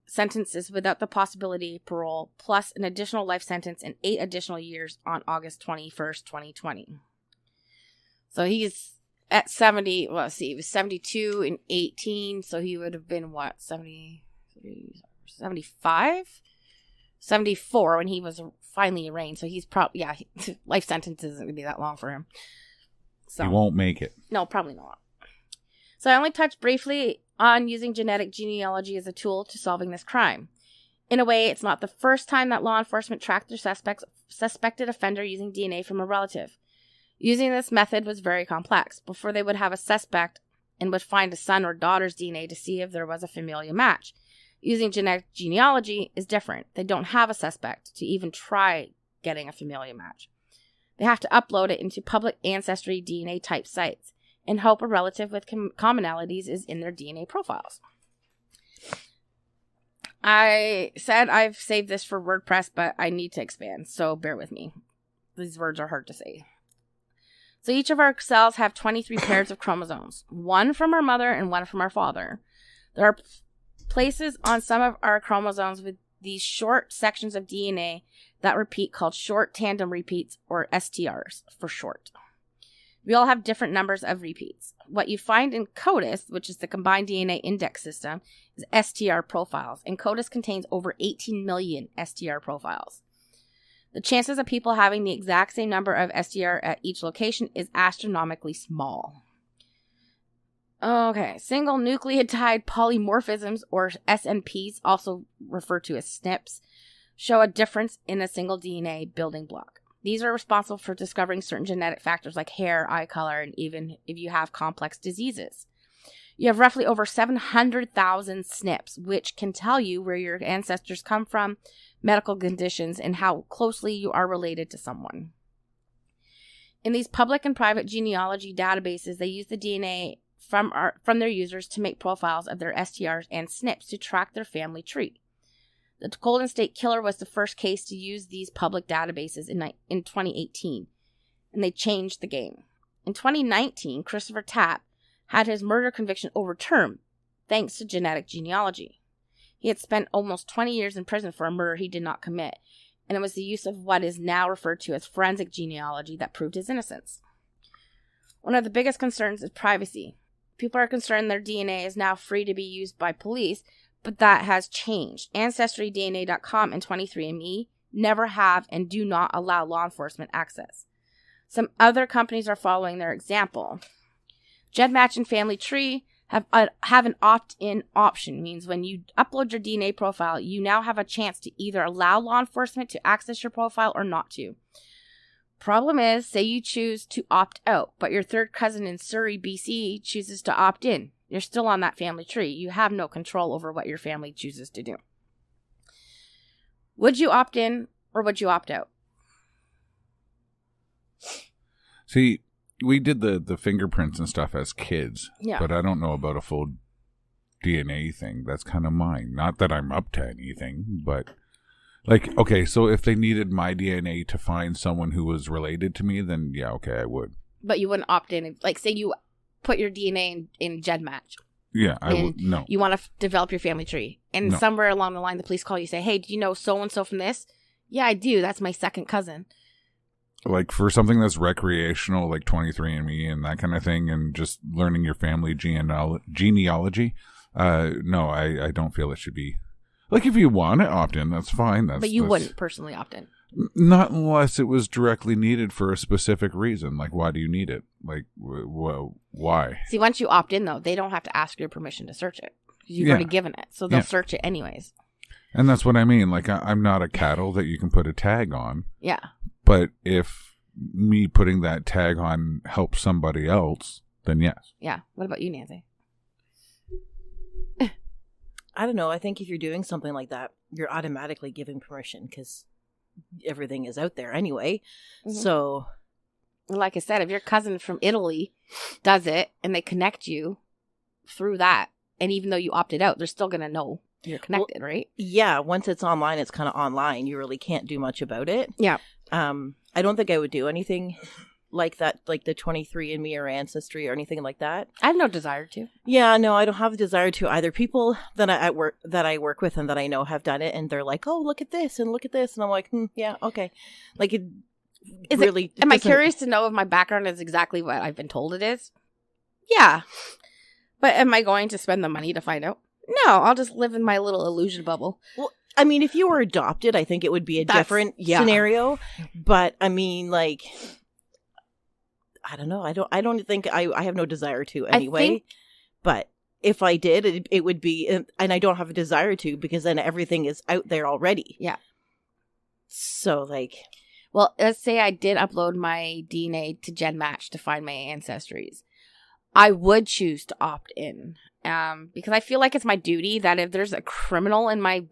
sentences without the possibility of parole, plus an additional life sentence and 8 additional years on August 21st, 2020. So he's at 70, he was 72 and 18, so he would have been, 75? 74 when he was finally arraigned, so he's probably, life sentence isn't going to be that long for him. So he won't make it. No, probably not. So I only touched briefly on using genetic genealogy as a tool to solving this crime. In a way, it's not the first time that law enforcement tracked their suspected offender using DNA from a relative. Using this method was very complex. Before they would have a suspect and would find a son or daughter's DNA to see if there was a familial match. Using genetic genealogy is different. They don't have a suspect to even try getting a familial match. They have to upload it into public ancestry DNA type sites and hope a relative with commonalities is in their DNA profiles. I said I've saved this for WordPress, but I need to expand, so bear with me. These words are hard to say. So each of our cells have 23 pairs of chromosomes, one from our mother and one from our father. There are places on some of our chromosomes with these short sections of DNA that repeat called short tandem repeats, or STRs for short. We all have different numbers of repeats. What you find in CODIS, which is the Combined DNA Index System, is STR profiles, and CODIS contains over 18 million STR profiles. The chances of people having the exact same number of STR at each location is astronomically small. Okay, single nucleotide polymorphisms, or SNPs, also referred to as SNPs, show a difference in a single DNA building block. These are responsible for discovering certain genetic factors like hair, eye color, and even if you have complex diseases. You have roughly over 700,000 SNPs, which can tell you where your ancestors come from, medical conditions, and how closely you are related to someone. In these public and private genealogy databases, they use the DNA from their users to make profiles of their STRs and SNPs to track their family tree. The Golden State Killer was the first case to use these public databases in 2018, and they changed the game. In 2019, Christopher Tapp had his murder conviction overturned thanks to genetic genealogy. He had spent almost 20 years in prison for a murder he did not commit, and it was the use of what is now referred to as forensic genealogy that proved his innocence. One of the biggest concerns is privacy. People are concerned their DNA is now free to be used by police, but that has changed. AncestryDNA.com and 23andMe never have and do not allow law enforcement access. Some other companies are following their example. GEDmatch and Family Tree have an opt-in option. Means when you upload your DNA profile, you now have a chance to either allow law enforcement to access your profile or not to. Problem is, say you choose to opt out, but your third cousin in Surrey, BC chooses to opt in. You're still on that family tree. You have no control over what your family chooses to do. Would you opt in or would you opt out? See, we did the fingerprints and stuff as kids, Yeah. but I don't know about a full DNA thing. That's kind of mine. Not that I'm up to anything, but like, okay, so if they needed my DNA to find someone who was related to me, then yeah, okay, I would. But you wouldn't opt in. Like, say you put your DNA in GEDmatch. Yeah, I would. No. You want to develop your family tree. And No. somewhere along the line, the police call you, say, hey, do you know so-and-so from this? Yeah, I do. That's my second cousin. Like for something that's recreational, like 23andMe and that kind of thing, and just learning your family genealogy, no, I don't feel it should be. Like if you want to opt in, that's fine. But you wouldn't personally opt in. Not unless it was directly needed for a specific reason. Like, why do you need it? Like, why? See, once you opt in, though, they don't have to ask your permission to search it. You've already given it. So they'll search it anyways. And that's what I mean. Like, I'm not a cattle that you can put a tag on. Yeah. But if me putting that tag on helps somebody else, then yes. Yeah. What about you, Nancy? I don't know. I think if you're doing something like that, you're automatically giving permission because everything is out there anyway. Mm-hmm. So, like I said, if your cousin from Italy does it and they connect you through that, and even though you opted out, they're still going to know you're connected, right? Yeah. Once it's online, it's kind of online. You really can't do much about it. Yeah. I don't think I would do anything like that, like the 23andMe or Ancestry or anything like that. I have no desire to. Yeah, no, I don't have the desire to either. People that I work with and that I know have done it, and they're like, "Oh, look at this and look at this," and I'm like, "Yeah, okay." Like it really. Am I curious to know if my background is exactly what I've been told it is? Yeah, but am I going to spend the money to find out? No, I'll just live in my little illusion bubble. Well, I mean, if you were adopted, I think it would be a different scenario. But I mean, like, I don't know. I don't think I have no desire to anyway. But if I did, it would be, and I don't have a desire to because then everything is out there already. Yeah. So like, well, let's say I did upload my DNA to GEDmatch to find my ancestries. I would choose to opt in because I feel like it's my duty that if there's a criminal in my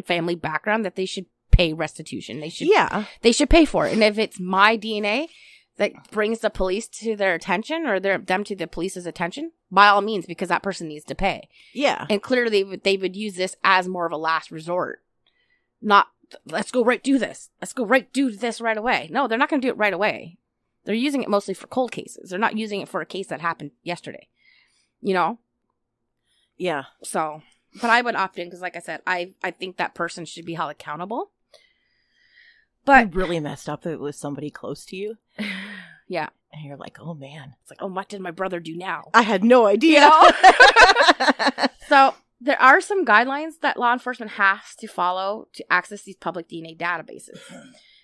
family background, that they should pay restitution. They should pay for it. And if it's my DNA that brings the police to their attention or them to the police's attention, by all means, because that person needs to pay. Yeah. And clearly they would use this as more of a last resort. Not, let's go do this. Let's go do this right away. No, they're not going to do it right away. They're using it mostly for cold cases. They're not using it for a case that happened yesterday. You know? Yeah. So, But I would opt in because, like I said, I think that person should be held accountable. But really messed up that it was somebody close to you. Yeah. And you're like, oh, man. It's like, oh, what did my brother do now? I had no idea. You know? So there are some guidelines that law enforcement has to follow to access these public DNA databases.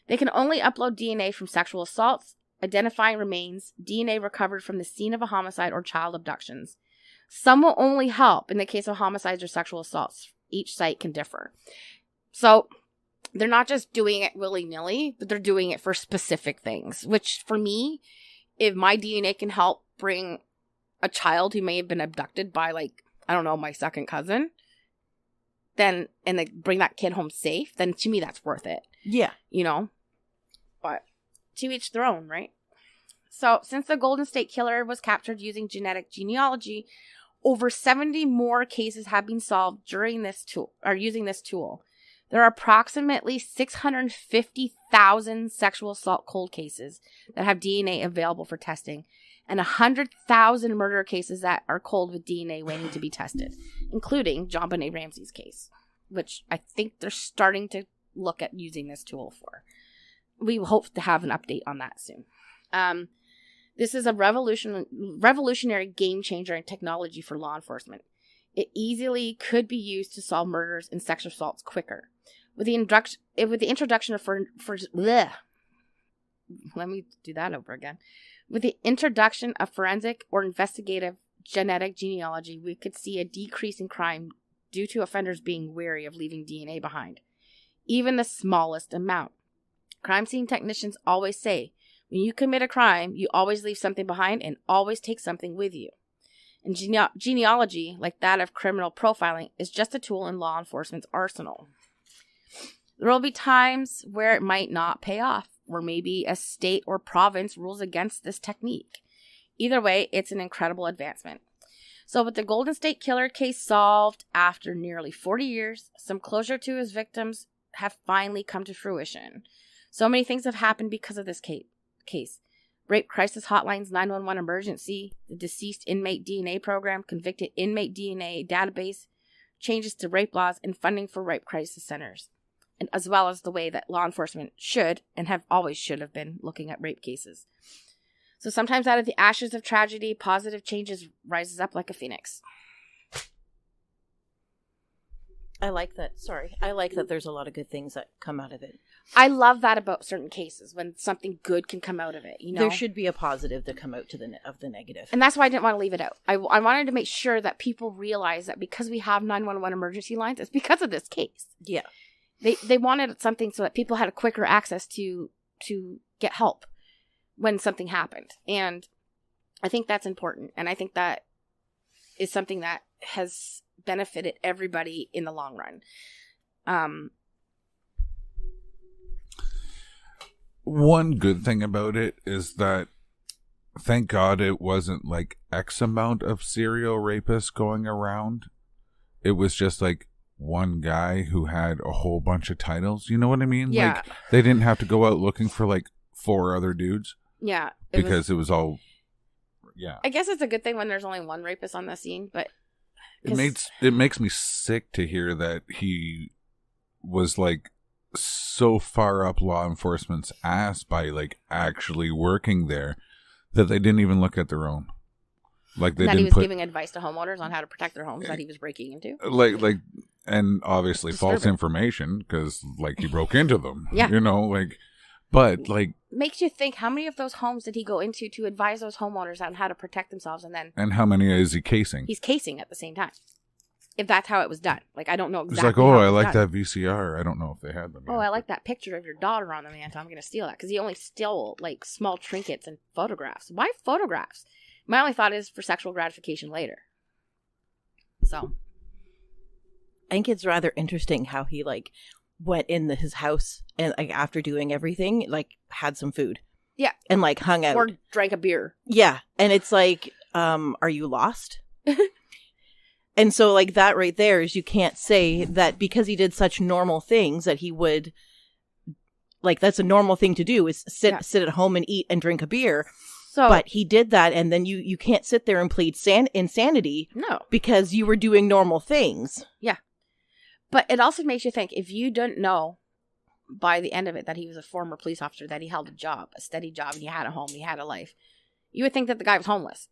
They can only upload DNA from sexual assaults, identifying remains, DNA recovered from the scene of a homicide or child abductions. Some will only help in the case of homicides or sexual assaults. Each site can differ. So they're not just doing it willy-nilly, but they're doing it for specific things, which for me, if my DNA can help bring a child who may have been abducted by, like, I don't know, my second cousin, then, and they bring that kid home safe, then to me, that's worth it. Yeah. You know? But to each their own, right? So, since the Golden State Killer was captured using genetic genealogy, over 70 more cases have been solved during this tool, or using this tool. There are approximately 650,000 sexual assault cold cases that have DNA available for testing, and 100,000 murder cases that are cold with DNA waiting to be tested, including JonBenet Ramsey's case, which I think they're starting to look at using this tool for. We hope to have an update on that soon. This is a revolutionary game changer in technology for law enforcement. It easily could be used to solve murders and sexual assaults quicker. With the introduction of let me do that over again. With the introduction of forensic or investigative genetic genealogy, we could see a decrease in crime due to offenders being wary of leaving DNA behind, even the smallest amount. Crime scene technicians always say, when you commit a crime, you always leave something behind and always take something with you. And genealogy, like that of criminal profiling, is just a tool in law enforcement's arsenal. There will be times where it might not pay off, or maybe a state or province rules against this technique. Either way, it's an incredible advancement. So with the Golden State Killer case solved after nearly 40 years, some closure to his victims have finally come to fruition. So many things have happened because of this case. Rape Crisis Hotline's 911 emergency, the deceased inmate DNA program, convicted inmate DNA database, changes to rape laws, and funding for rape crisis centers, and as well as the way that law enforcement should have been looking at rape cases. So sometimes out of the ashes of tragedy, positive changes rises up like a phoenix. I like that. I like that there's a lot of good things that come out of it. I love that about certain cases, when something good can come out of it. You know, there should be a positive to come out of the negative. And that's why I didn't want to leave it out. I wanted to make sure that people realize that because we have 911 emergency lines, it's because of this case. Yeah. They wanted something so that people had a quicker access to get help when something happened. And I think that's important. And I think that is something that has benefited everybody in the long run. One good thing about it is that, thank God, it wasn't like X amount of serial rapists going around. It was just like one guy who had a whole bunch of titles. You know what I mean? Yeah. Like, they didn't have to go out looking for like 4 other dudes. Yeah. It was all, yeah. I guess it's a good thing when there's only one rapist on the scene, but it makes me sick to hear that he was like so far up law enforcement's ass by like actually working there that they didn't even look at their own. Like they that didn't he was giving advice to homeowners on how to protect their homes that he was breaking into. Like, and obviously false information because like he broke into them. Yeah, you know, like, but like makes you think, how many of those homes did he go into to advise those homeowners on how to protect themselves, and how many is he casing? He's casing at the same time. If that's how it was done. Like, I don't know exactly. It's like, oh, I like that VCR. I don't know if they had them. Oh, I like that picture of your daughter on the mantle. I'm going to steal that. Because he only stole, like, small trinkets and photographs. Why photographs? My only thought is for sexual gratification later. So. I think it's rather interesting how he, like, went in his house and, like, after doing everything, like, had some food. Yeah. And, like, hung out. Or drank a beer. Yeah. And it's like, are you lost? And so, like, that right there is, you can't say that because he did such normal things that he would, like, that's a normal thing to do, is sit at home and eat and drink a beer. But he did that, and then you can't sit there and plead insanity. No. Because you were doing normal things. Yeah. But it also makes you think, if you didn't know by the end of it that he was a former police officer, that he held a steady job, and he had a home, he had a life, you would think that the guy was homeless.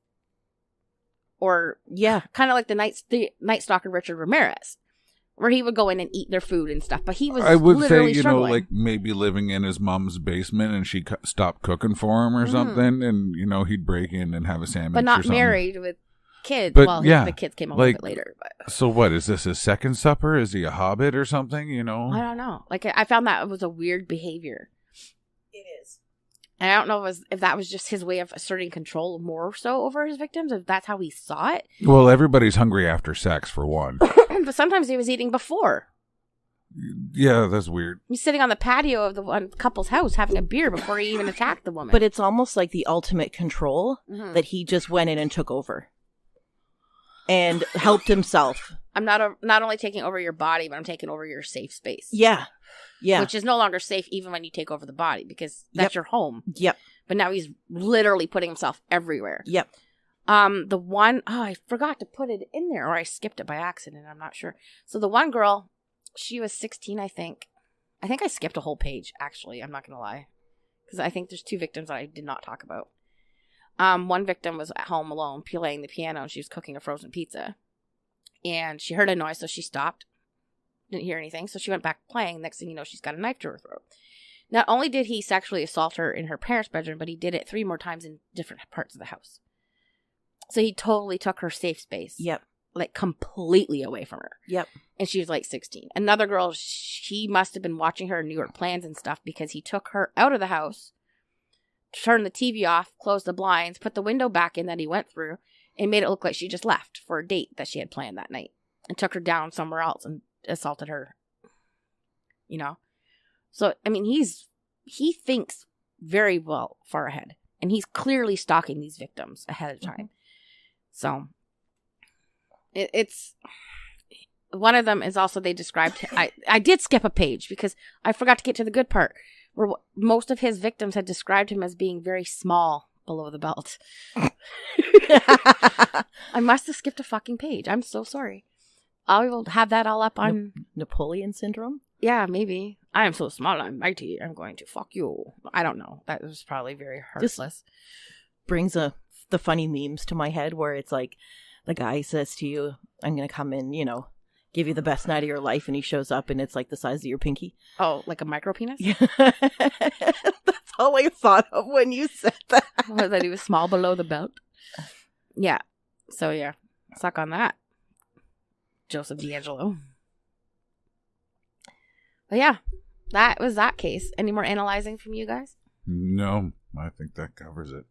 Or, kind of like the Night Stalker Richard Ramirez, where he would go in and eat their food and stuff. But he was literally struggling. Like maybe living in his mom's basement and she stopped cooking for him or something. And, he'd break in and have a sandwich. But not married with kids. But, the kids came a little bit later. But. So what? Is this his second supper? Is he a hobbit or something? I don't know. Like, I found that was a weird behavior. It is. And I don't know if that was just his way of asserting control more so over his victims, if that's how he saw it. Well, everybody's hungry after sex, for one. But sometimes he was eating before. Yeah, that's weird. He's sitting on the patio of the one couple's house having a beer before he even attacked the woman. But it's almost like the ultimate control that he just went in and took over. And helped himself. I'm not only taking over your body, but I'm taking over your safe space. Yeah. Yeah. Which is no longer safe even when you take over the body, because that's your home. Yep. But now he's literally putting himself everywhere. Yep. The one, I forgot to put it in there, or I skipped it by accident. I'm not sure. So the one girl, she was 16, I think. I think I skipped a whole page, actually. I'm not going to lie. Because I think there's 2 victims that I did not talk about. One victim was at home alone playing the piano, and she was cooking a frozen pizza. And she heard a noise, so she stopped. Didn't hear anything, so she went back playing. Next thing you know, she's got a knife to her throat. Not only did he sexually assault her in her parents' bedroom, but he did it 3 more times in different parts of the house. So he totally took her safe space. Yep. Like, completely away from her. Yep. And she was like 16. Another girl, she must have been watching her New York plans and stuff, because he took her out of the house, turned the TV off, closed the blinds, put the window back in that he went through, and made it look like she just left for a date that she had planned that night, and took her down somewhere else and assaulted her. So, I mean, he thinks very well far ahead, and he's clearly stalking these victims ahead of time. So it's one of them is also, they described, I did skip a page because I forgot to get to the good part, where most of his victims had described him as being very small below the belt. I must have skipped a fucking page. I'm so sorry. I will have that all up on Napoleon syndrome. Yeah, maybe. I am so small, I'm mighty, I'm going to fuck you. I don't know. That was probably very heartless. This brings the funny memes to my head, where it's like the guy says to you, I'm going to come in, give you the best night of your life, and he shows up and it's like the size of your pinky. Oh, like a micro penis? Yeah. That's all I thought of when you said that. That he was small below the belt. Yeah. So yeah, suck on that, Joseph D'Angelo. But yeah, that was that case. Any more analyzing from you guys? No, I think that covers it.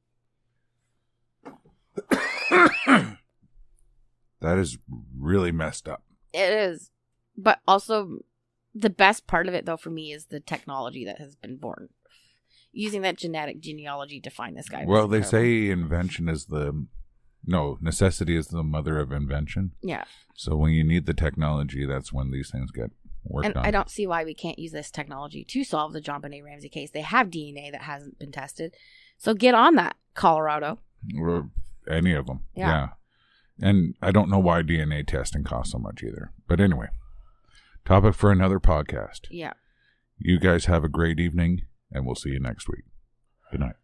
That is really messed up. It is. But also, the best part of it, though, for me, is the technology that has been born. Using that genetic genealogy to find this guy. Well, they say necessity is the mother of invention. Yeah. So when you need the technology, that's when these things get worked on. I don't see why we can't use this technology to solve the JonBenet Ramsey case. They have DNA that hasn't been tested. So get on that, Colorado. Or any of them. Yeah. And I don't know why DNA testing costs so much either. But anyway, topic for another podcast. Yeah. You guys have a great evening, and we'll see you next week. Good night.